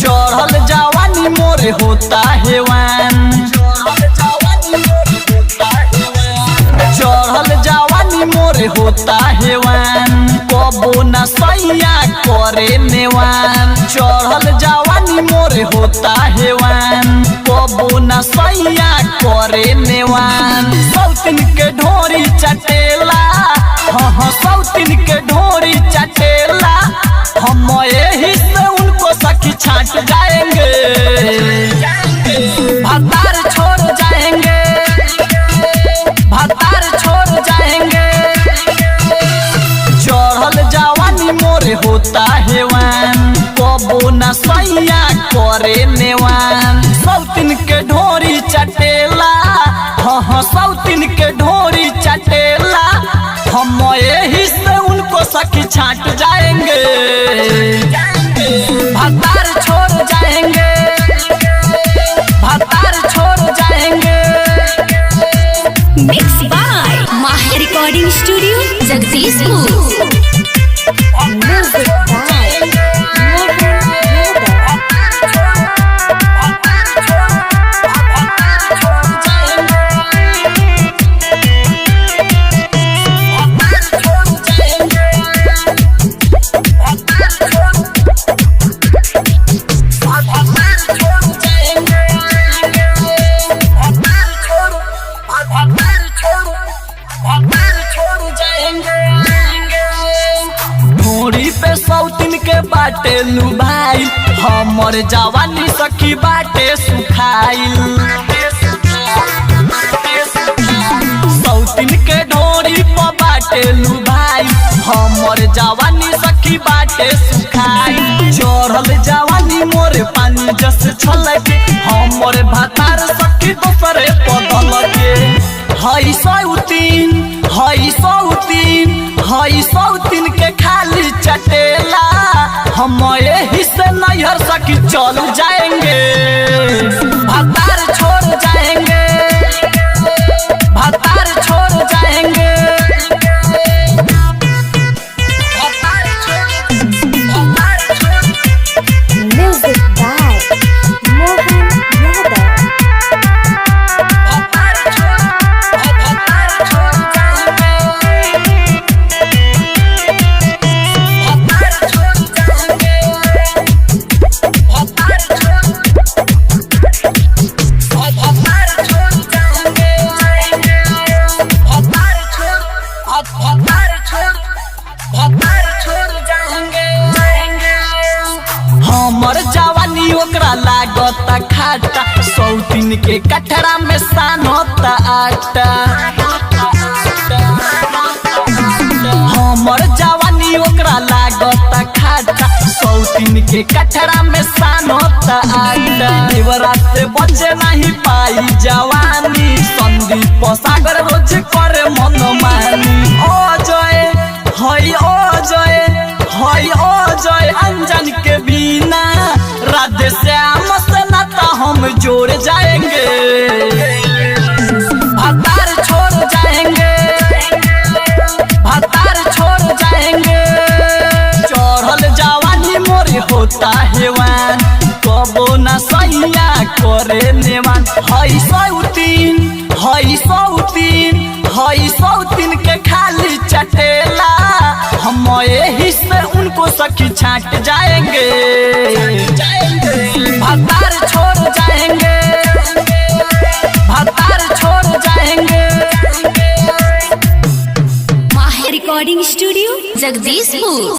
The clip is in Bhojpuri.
चढ़ल जवानी मोरे होता हेवान, चढ़ल जवानी मोरे होता हेवान, कबो न सैया करे नेवान। चढ़ल जवानी मोरे होता हेवान, कबो न सैया करे नेवान। सौतिन के ढोरी चटेला, हाँ सौतिन के ढोरी चटेला, हम यही से उनको सखी छाट जाएंगे, भतार छोड़ जाएंगे, भतार छोड़ जाएंगे। चढ़ल जवानी मोरे होता हेवान, कबो न सैया करे नेवान। सौतिन के ढोरी चटेला, हाँ सौतिन के ढोरी चटेला, हम यही से उनको सखी छाट जाएंगे, भतार छोड़ जाएंगे, भतार छोड़ जाएंगे। Mix by Mahir recording studio Jagdishpur. Music by Dhori पे सौतिन के बाटे लुभाई, हमर जवानी सखी बाटे सुखाइल। सौतिन के ढोरी पे बाटे लुभाई, हमर जवानी सखी बाटे सुखाइल। चढ़ल जवानी मोरे पानी जस छलके, हमर भतार सखी दोसरे पदल के। हई सौतिन, हई सौतिन, हई सौतिन के खाली चटेला, हम यही से नैहर सखी चल जाएंगे, भतार छोड़ जाएंगे, भतार छोड़ जाएंगे। Music by Mohan Yadav. हमर जवानी ओकरा लागता खाटा, सौतिन के कटरा में सानता आटा। हमर जवानी ओकरा लागता खाटा, सौतिन के कटरा में सानता आटा। देवरा से बचे नहीं पाई जवानी, संदीप सागर रोज करे मनमानी। ओ जय हई, ओ जय हई, ओ जय अंजन के बिना राधे श्याम से नाता हम जोड़ जाएंगे, भतार छोड़ जाएंगे, भतार छोड़ जाएंगे। चढ़ल जवानी मोरे होता हेवान, कबो न सैया करे नेवान। हई सौतिन, हई सौतिन, हई सौतिन के खाली चटेला, हम यही से उनको सखी छाट जाएंगे, भतार छोड़ जाएंगे, भतार छोड़ जाएंगे। माहिर रिकॉर्डिंग स्टूडियो जगदीशपुर।